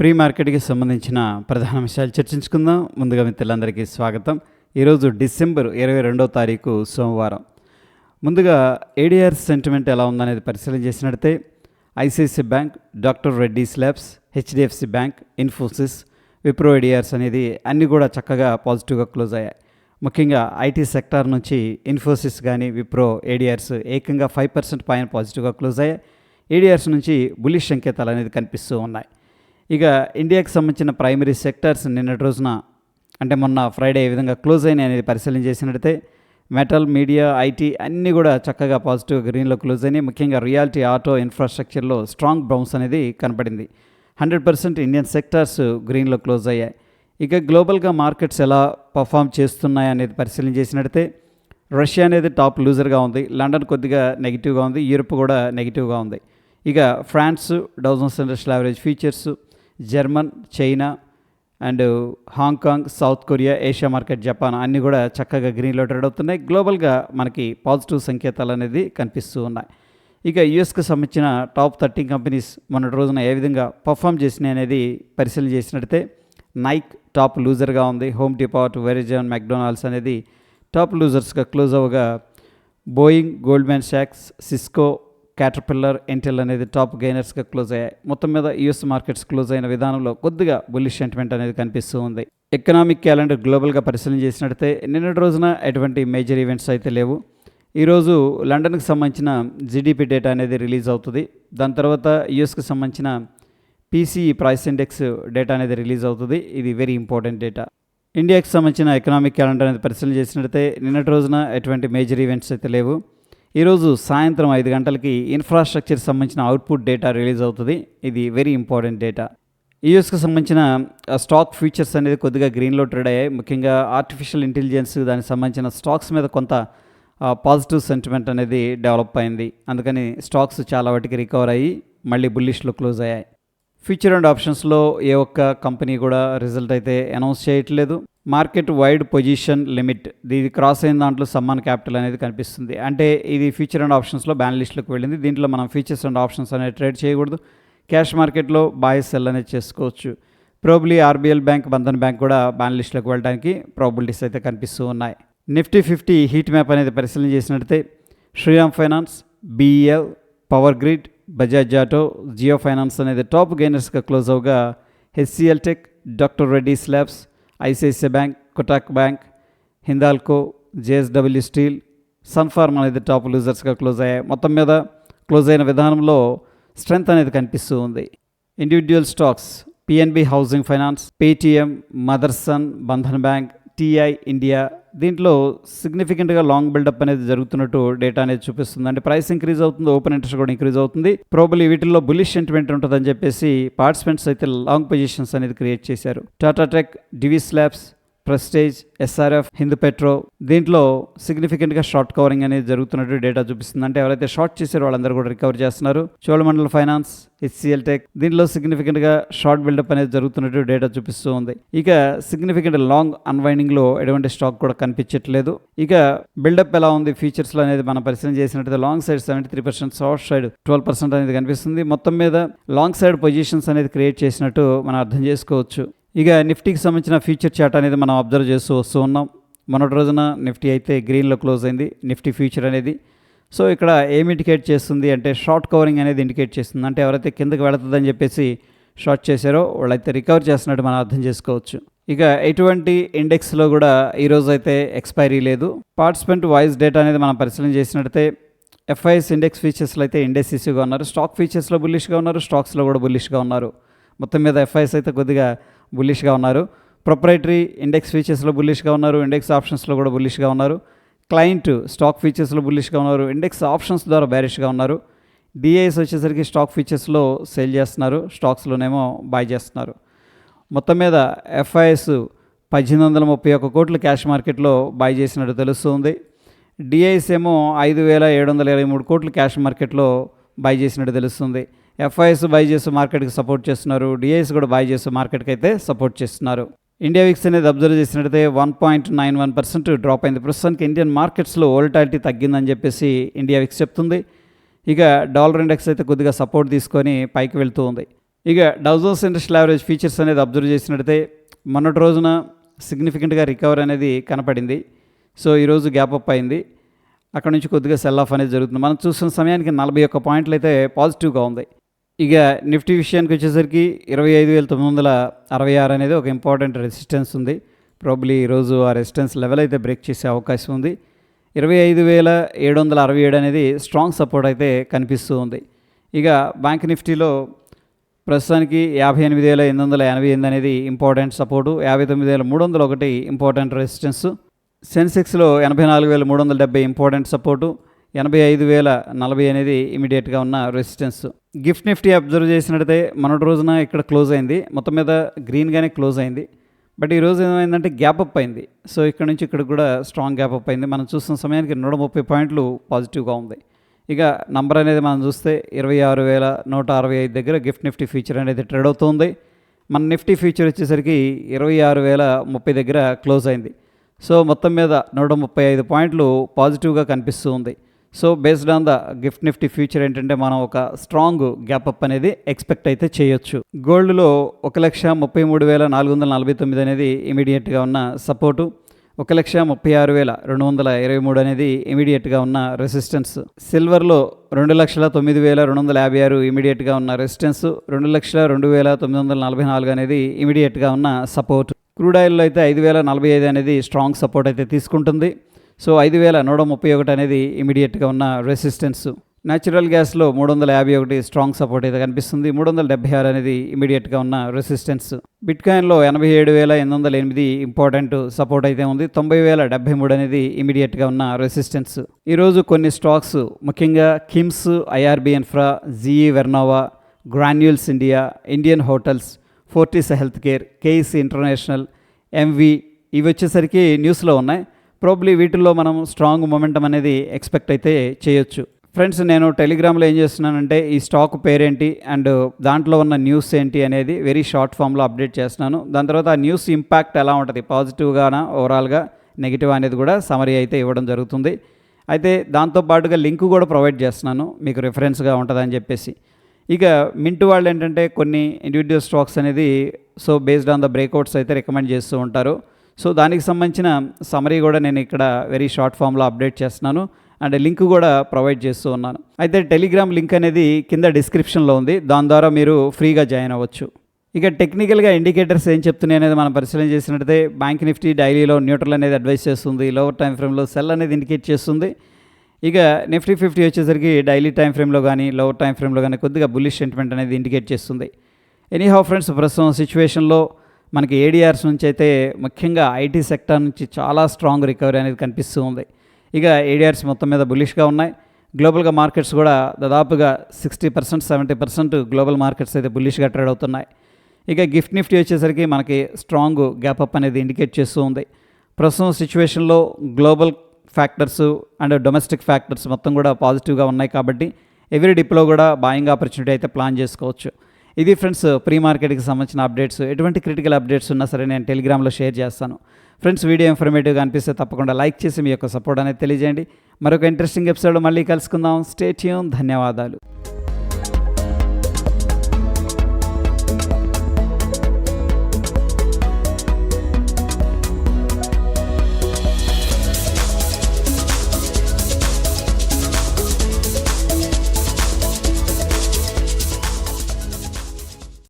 Pre మార్కెట్కి సంబంధించిన ప్రధాన విషయాలు చర్చించుకుందాం. ముందుగా మిత్రులందరికీ స్వాగతం. ఈరోజు డిసెంబర్ 22వ తారీఖు సోమవారం. ముందుగా ఏడీఆర్ సెంటిమెంట్ ఎలా ఉందనేది పరిశీలన చేసినట్లయితే ICICI bank, doctor Reddy's labs, HDFC bank, Infosys, Wipro ADRs అనేది అన్నీ కూడా చక్కగా పాజిటివ్గా క్లోజ్ అయ్యాయి. ముఖ్యంగా ఐటీ సెక్టార్ నుంచి ఇన్ఫోసిస్ కానీ విప్రో ఏడీఆర్స్ ఏకంగా 5% పైన పాజిటివ్గా క్లోజ్ అయ్యాయి. ఏడీఆర్స్ నుంచి బులిష్ సంకేతాలు అనేది కనిపిస్తూ ఉన్నాయి. ఇక ఇండియాకి సంబంధించిన ప్రైమరీ సెక్టార్స్ నిన్నటి రోజున అంటే మొన్న ఫ్రైడే ఏ విధంగా క్లోజ్ అయినాయి అనేది పరిశీలన చేసినట్లయితే మెటల్, మీడియా, ఐటీ అన్నీ కూడా చక్కగా పాజిటివ్ గ్రీన్లో క్లోజ్ అయినాయి. ముఖ్యంగా రియాలిటీ, ఆటో, ఇన్ఫ్రాస్ట్రక్చర్లో స్ట్రాంగ్ బౌన్స్ అనేది కనపడింది. 100% ఇండియన్ సెక్టార్స్ గ్రీన్లో క్లోజ్ అయ్యాయి. ఇక గ్లోబల్గా మార్కెట్స్ ఎలా పర్ఫామ్ చేస్తున్నాయి అనేది పరిశీలన చేసినట్లయితే రష్యా అనేది టాప్ లూజర్గా ఉంది, లండన్ కొద్దిగా నెగిటివ్గా ఉంది, యూరోప్ కూడా నెగిటివ్గా ఉంది. ఇక France, Dow Jones industrial average futures, German, China and Hong Kong, South Korea, Asia market, Japan అన్నీ కూడా చక్కగా గ్రీన్లో ట్రేడ్ అవుతున్నాయి. గ్లోబల్గా మనకి పాజిటివ్ సంకేతాలు అనేది కనిపిస్తూ ఉన్నాయి. ఇక యూఎస్కి సంబంధించిన టాప్ 13 కంపెనీస్ మొన్నటి రోజున ఏ విధంగా పర్ఫామ్ చేసినాయి అనేది పరిశీలన చేసినట్లయితే నైక్ టాప్ లూజర్గా ఉంది, హోమ్ డిపార్ట్, వెరిజాన్, మెక్డొనాల్డ్స్ అనేది టాప్ లూజర్స్గా క్లోజ్ అవ్వగా బోయింగ్, గోల్డ్మ్యాన్ సాక్స్, సిస్కో, క్యాటర్పిల్లర్, ఇంటెల్ అనేది టాప్ గెయినర్స్గా క్లోజ్ అయ్యాయి. మొత్తం మీద యూఎస్ మార్కెట్స్ క్లోజ్ అయిన విధానంలో కొద్దిగా బుల్లిష్ సెంటిమెంట్ అనేది కనిపిస్తూ ఉంది. ఎకనామిక్ క్యాలెండర్ గ్లోబల్గా పరిశీలన చేసినట్లయితే నిన్నటి రోజున ఎటువంటి మేజర్ ఈవెంట్స్ అయితే లేవు. ఈరోజు లండన్కి సంబంధించిన జీడిపి డేటా అనేది రిలీజ్ అవుతుంది. దాని తర్వాత యూఎస్కి సంబంధించిన పీసీఈ ప్రైస్ ఇండెక్స్ డేటా అనేది రిలీజ్ అవుతుంది. ఇది వెరీ ఇంపార్టెంట్ డేటా. ఇండియాకి సంబంధించిన ఎకనామిక్ క్యాలెండర్ అనేది పరిశీలన చేసినట్లయితే నిన్నటి రోజున ఎటువంటి మేజర్ ఈవెంట్స్ అయితే లేవు. ఈరోజు సాయంత్రం 5 గంటలకి ఇన్ఫ్రాస్ట్రక్చర్ సంబంధించిన అవుట్పుట్ డేటా రిలీజ్ అవుతుంది. ఇది వెరీ ఇంపార్టెంట్ డేటా. యూఎస్కి సంబంధించిన స్టాక్ ఫ్యూచర్స్ అనేది కొద్దిగా గ్రీన్లో ట్రేడ్ అయ్యాయి. ముఖ్యంగా ఆర్టిఫిషియల్ ఇంటెలిజెన్స్ దానికి సంబంధించిన స్టాక్స్ మీద కొంత పాజిటివ్ సెంటిమెంట్ అనేది డెవలప్ అయింది. అందుకని స్టాక్స్ చాలా వాటికి రికవర్ అయ్యి మళ్ళీ బుల్లిష్లో క్లోజ్ అయ్యాయి. ఫ్యూచర్ అండ్ ఆప్షన్స్లో ఏ ఒక్క కంపెనీ కూడా రిజల్ట్ అయితే అనౌన్స్ చేయట్లేదు. మార్కెట్ వైడ్ పొజిషన్ లిమిట్ ఇది క్రాస్ అయిన దాంట్లో సమ్మాన్ క్యాపిటల్ అనేది కనిపిస్తుంది. అంటే ఇది ఫ్యూచర్ అండ్ ఆప్షన్స్లో బ్యాన్ లిస్ట్లోకి వెళ్ళింది. దీంట్లో మనం ఫ్యూచర్స్ అండ్ ఆప్షన్స్ అనేది ట్రేడ్ చేయకూడదు. క్యాష్ మార్కెట్లో బాయ్ సెల్ అనేది చేసుకోవచ్చు. ప్రోబ్లీ ఆర్బీఎల్ బ్యాంక్, బంధన్ బ్యాంక్ కూడా బ్యాన్ లిస్ట్లోకి వెళ్ళడానికి ప్రాబిలిటీస్ అయితే కనిపిస్తూ ఉన్నాయి. నిఫ్టీ 50 హీట్ మ్యాప్ అనేది పరిశీలన చేసినట్లయితే Shriram finance, BEL, power grid, Bajaj auto, Jio finance అనేది టాప్ గెయినర్స్గా క్లోజ్ అవగా HCL tech, doctor Reddy's labs, ICICI bank, Kotak bank, Hindalco, JSW steel, Sun Pharma అనేది టాప్ లూజర్స్గా క్లోజ్ అయ్యాయి. మొత్తం మీద క్లోజ్ అయిన విధానంలో స్ట్రెంత్ అనేది కనిపిస్తూ ఉంది. Individual stocks PNB housing finance, Paytm, Motherson, Bandhan bank, TI India దీంట్లో సిగ్నిఫికెంట్గా లాంగ్ బిల్డప్ అనేది జరుగుతున్నట్టు డేటా అనేది చూపిస్తుంది. అంటే ప్రైస్ ఇంక్రీజ్ అవుతుంది, ఓపెన్ ఇంట్రెస్ట్ కూడా ఇంక్రీజ్ అవుతుంది. ప్రాబబ్లీ వీటిల్లో బులిష్ సెంటిమెంట్ ఉంటుందని చెప్పేసి పార్టిసిపెంట్స్ అయితే లాంగ్ పొజిషన్స్ అనేది క్రియేట్ చేశారు. Tata tech, Divi's labs, prestige, SRF, Hindu petro దీంట్లో సిగ్నిఫికెంట్గా షార్ట్ కవరింగ్ అనేది జరుగుతున్నట్టు డేటా చూపిస్తుంది. అంటే ఎవరైతే షార్ట్ చేశారో వాళ్ళందరూ కూడా రికవర్ చేస్తున్నారు. చోళమండల ఫైనాన్స్, హెచ్సిఎల్ టెక్ దీంట్లో సిగ్నిఫికెంట్గా షార్ట్ బిల్డప్ అనేది జరుగుతున్నట్టు డేటా చూపిస్తూ ఉంది. ఇక సిగ్నిఫికెంట్ లాంగ్ అన్వైండింగ్లో ఎటువంటి స్టాక్ కూడా కనిపించట్లేదు. ఇక బిల్డప్ ఎలా ఉంది ఫ్యూచర్స్లో అనేది మనం పరిశీలన చేసినట్లయితే లాంగ్ సైడ్ 73%, షార్ట్ సైడ్ 12% అనేది కనిపిస్తుంది. మొత్తం మీద లాంగ్ సైడ్ పొజిషన్స్ అనేది క్రియేట్ చేసినట్టు మనం అర్థం చేసుకోవచ్చు. ఇక నిఫ్టీకి సంబంధించిన ఫ్యూచర్ చార్ట్ అనేది మనం అబ్జర్వ్ చేస్తూ వస్తూ ఉన్నాం. మొన్నటి రోజున నిఫ్టీ అయితే గ్రీన్లో క్లోజ్ అయింది, నిఫ్టీ ఫ్యూచర్ అనేది. సో ఇక్కడ ఏం ఇండికేట్ చేస్తుంది అంటే షార్ట్ కవరింగ్ అనేది ఇండికేట్ చేస్తుంది. అంటే ఎవరైతే కిందకి వెళుతుందని చెప్పేసి షార్ట్ చేశారో వాళ్ళైతే రికవర్ చేస్తున్నట్టు మనం అర్థం చేసుకోవచ్చు. ఇక ఎటువంటి ఇండెక్స్లో కూడా ఈరోజు అయితే ఎక్స్పైరీ లేదు. పార్టిసిపెంట్ వాయిస్ డేటా అనేది మనం పరిశీలన చేసినట్టయితే ఎఫ్ఐఎస్ ఇండెక్స్ ఫీచర్స్లో అయితే ఇండెసిసివ్గా ఉన్నారు, స్టాక్ ఫీచర్స్లో బుల్లిష్గా ఉన్నారు, స్టాక్స్లో కూడా బుల్లిష్గా ఉన్నారు. మొత్తం మీద ఎఫ్ఐఎస్ అయితే కొద్దిగా బుల్లిష్గా ఉన్నారు. ప్రొప్రైటరీ ఇండెక్స్ ఫీచర్స్లో బుల్లిష్గా ఉన్నారు, ఇండెక్స్ ఆప్షన్స్లో కూడా బుల్లిష్గా ఉన్నారు. క్లయింట్ స్టాక్ ఫీచర్స్లో బుల్లిష్గా ఉన్నారు, ఇండెక్స్ ఆప్షన్స్ ద్వారా బేరిష్గా ఉన్నారు. డిఐఎస్ వచ్చేసరికి స్టాక్ ఫీచర్స్లో సేల్ చేస్తున్నారు, స్టాక్స్లోనేమో బై చేస్తున్నారు. మొత్తం మీద ఎఫ్ఐఎస్ 1831 కోట్లు క్యాష్ మార్కెట్లో బై చేసినట్టు తెలుస్తుంది. డిఐఎస్ ఏమో 5723 కోట్లు క్యాష్ మార్కెట్లో బై చేసినట్టు తెలుస్తుంది. ఎఫ్ఐఎస్ బై చేస్తూ మార్కెట్కి సపోర్ట్ చేస్తున్నారు, డిఐఎస్ కూడా బై చేస్తూ మార్కెట్కి అయితే సపోర్ట్ చేస్తున్నారు. ఇండియా విక్స్ అనేది అబ్జర్వ్ చేసినట్టయితే 1.91% డ్రాప్ అయింది. ప్రస్తుతానికి ఇండియన్ మార్కెట్స్లో వోలటాలిటీ తగ్గిందని చెప్పేసి ఇండియా విక్స్ చెప్తుంది. ఇక డాలర్ ఇండెక్స్ అయితే కొద్దిగా సపోర్ట్ తీసుకొని పైకి వెళ్తూ ఉంది. ఇక Dow Jones industrial average futures అనేది అబ్జర్వ్ చేసినట్టయితే మొన్నటి రోజున సిగ్నిఫికెంట్గా రికవర్ అనేది కనపడింది. సో ఈరోజు గ్యాప్ అప్ అయింది. అక్కడ నుంచి కొద్దిగా సెల్ ఆఫ్ అనేది జరుగుతుంది. మనం చూస్తున్న సమయానికి 41 పాయింట్లు అయితే పాజిటివ్గా ఉంది. ఇక నిఫ్టీ విషయానికి వచ్చేసరికి 25,966 అనేది ఒక ఇంపార్టెంట్ రెసిస్టెన్స్ ఉంది. ప్రాబ్లీ ఈరోజు ఆ రెసిస్టెన్స్ లెవెల్ అయితే బ్రేక్ చేసే అవకాశం ఉంది. 25,767 అనేది స్ట్రాంగ్ సపోర్ట్ అయితే కనిపిస్తూ ఉంది. ఇక బ్యాంక్ నిఫ్టీలో ప్రస్తుతానికి 58,888 అనేది ఇంపార్టెంట్ సపోర్టు, 59,301 ఇంపార్టెంట్ రెసిస్టెన్స్, సెన్సెక్స్లో 84,370 ఇంపార్టెంట్ సపోర్టు, 85,040 అనేది ఇమీడియట్గా ఉన్న రెసిస్టెన్స్. గిఫ్ట్ నిఫ్టీ అబ్జర్వ్ చేసినట్టయితే మొన్నటి రోజున ఇక్కడ క్లోజ్ అయింది, మొత్తం మీద గ్రీన్గానే క్లోజ్ అయింది. బట్ ఈరోజు ఏమైందంటే గ్యాప్ అప్ అయింది. సో ఇక్కడ నుంచి ఇక్కడ కూడా స్ట్రాంగ్ గ్యాప్ అప్ అయింది. మనం చూస్తున్న సమయానికి 130 పాయింట్లు పాజిటివ్గా ఉంది. ఇక నంబర్ అనేది మనం చూస్తే 26,165 దగ్గర గిఫ్ట్ నిఫ్టీ ఫ్యూచర్ అనేది ట్రేడ్ అవుతుంది. మన నిఫ్టీ ఫ్యూచర్ వచ్చేసరికి 26,030 దగ్గర క్లోజ్ అయింది. సో మొత్తం మీద 135 పాయింట్లు పాజిటివ్గా కనిపిస్తూ ఉంది. So based on the gift Nifty future ఏంటంటే మనం ఒక స్ట్రాంగ్ గ్యాప్ అప్ అనేది ఎక్స్పెక్ట్ అయితే చేయొచ్చు. గోల్డ్లో 1,33,449 అనేది ఇమీడియట్గా ఉన్న సపోర్టు, 1,36,223 అనేది ఇమీడియట్గా ఉన్న రెసిస్టెన్స్. సిల్వర్లో 2,09,256 ఇమీడియట్గా ఉన్న రెసిస్టెన్స్, 2,02,944 అనేది ఇమీడియట్గా ఉన్న సపోర్ట్. క్రూడ్ ఆయిల్లో అయితే 5,045 అనేది స్ట్రాంగ్ సపోర్ట్ అయితే తీసుకుంటుంది. సో 5,131 అనేది ఇమీడియట్గా ఉన్న రెసిస్టెన్స్. న్యాచురల్ గ్యాస్లో 351 స్ట్రాంగ్ సపోర్ట్ అయితే కనిపిస్తుంది, 376 అనేది ఇమీడియట్గా ఉన్న రెసిస్టెన్స్. బిట్కాయిన్లో 87,808 ఇంపార్టెంట్ సపోర్ట్ అయితే ఉంది, 90,073 అనేది ఇమీడియట్గా ఉన్న రెసిస్టెన్స్. ఈరోజు కొన్ని స్టాక్స్ ముఖ్యంగా KIMS, IRB Infra, GE Vernova, Granules India, Indian Hotels, Fortis Healthcare, KEC International, ఎంవి ఇవి వచ్చేసరికి న్యూస్లో ఉన్నాయి. ప్రాబ్లీ వీటిల్లో మనం స్ట్రాంగ్ మొమెంటం అనేది ఎక్స్పెక్ట్ అయితే చేయొచ్చు. ఫ్రెండ్స్, నేను టెలిగ్రామ్లో ఏం చేస్తున్నానంటే ఈ స్టాక్ పేరేంటి అండ్ దాంట్లో ఉన్న న్యూస్ ఏంటి అనేది వెరీ షార్ట్ ఫామ్లో అప్డేట్ చేస్తున్నాను. దాని తర్వాత ఆ న్యూస్ ఇంపాక్ట్ ఎలా ఉంటుంది, పాజిటివ్గానా ఓవరాల్గా నెగిటివ్ అనేది కూడా సమరీ అయితే ఇవ్వడం జరుగుతుంది. అయితే దాంతోపాటుగా లింక్ కూడా ప్రొవైడ్ చేస్తున్నాను మీకు రిఫరెన్స్గా ఉంటుందని చెప్పేసి. ఇక మింట్ వాళ్ళు ఏంటంటే కొన్ని ఇండివిజువల్ స్టాక్స్ అనేది so based on the breakouts అయితే రికమెండ్ చేస్తూ ఉంటారు. సో దానికి సంబంధించిన సమరీ కూడా నేను ఇక్కడ వెరీ షార్ట్ ఫామ్లో అప్డేట్ చేస్తున్నాను అండ్ లింక్ కూడా ప్రొవైడ్ చేస్తూ ఉన్నాను. అయితే టెలిగ్రామ్ లింక్ అనేది కింద డిస్క్రిప్షన్లో ఉంది, దాని ద్వారా మీరు ఫ్రీగా జాయిన్ అవ్వచ్చు. ఇక టెక్నికల్గా ఇండికేటర్స్ ఏం చెప్తున్నాయి అనేది మనం పరిశీలన చేసినట్టయితే బ్యాంక్ నిఫ్టీ డైలీలో న్యూట్రల్ అనేది అడ్వైస్ చేస్తుంది, లోవర్ టైం ఫ్రేమ్లో సెల్ అనేది ఇండికేట్ చేస్తుంది. ఇక నిఫ్టీ 50 వచ్చేసరికి డైలీ టైం ఫ్రేమ్లో కానీ లోవర్ టైం ఫ్రేమ్లో కానీ కొద్దిగా బుల్లిష్ సెంటిమెంట్ అనేది ఇండికేట్ చేస్తుంది. ఎనీహౌ ఫ్రెండ్స్, ప్రస్తుతం సిచ్యువేషన్లో మనకి ఏడిఆర్స్ నుంచి అయితే ముఖ్యంగా ఐటీ సెక్టర్ నుంచి చాలా స్ట్రాంగ్ రికవరీ అనేది కనిపిస్తూ ఉంది. ఇక ఏడిఆర్స్ మొత్తం మీద బులిష్గా ఉన్నాయి. గ్లోబల్గా మార్కెట్స్ కూడా దాదాపుగా 60%, 70% గ్లోబల్ మార్కెట్స్ అయితే బులిష్గా ట్రేడ్ అవుతున్నాయి. ఇక గిఫ్ట్ నిఫ్టీ వచ్చేసరికి మనకి స్ట్రాంగ్ గ్యాప్ అప్ అనేది ఇండికేట్ చేస్తూ ఉంది. ప్రస్తుతం సిచ్యువేషన్లో global factors and domestic factors మొత్తం కూడా పాజిటివ్గా ఉన్నాయి కాబట్టి ఎవ్రీ డిప్లో కూడా బాయింగ్ ఆపర్చునిటీ అయితే ప్లాన్ చేసుకోవచ్చు. ఇది ఫ్రెండ్స్ ప్రీ మార్కెట్కి సంబంధించిన అప్డేట్స్. ఎటువంటి క్రిటికల్ అప్డేట్స్ ఉన్నా సరే నేను టెలిగ్రామ్లో షేర్ చేస్తాను. ఫ్రెండ్స్, వీడియో ఇన్ఫర్మేటివ్గా అనిపిస్తే తప్పకుండా లైక్ చేసి మీ యొక్క సపోర్ట్ అనేది తెలియజేయండి. మరొక ఇంట్రెస్టింగ్ ఎపిసోడ్ మళ్ళీ కలుసుకుందాం. Stay tune. ధన్యవాదాలు.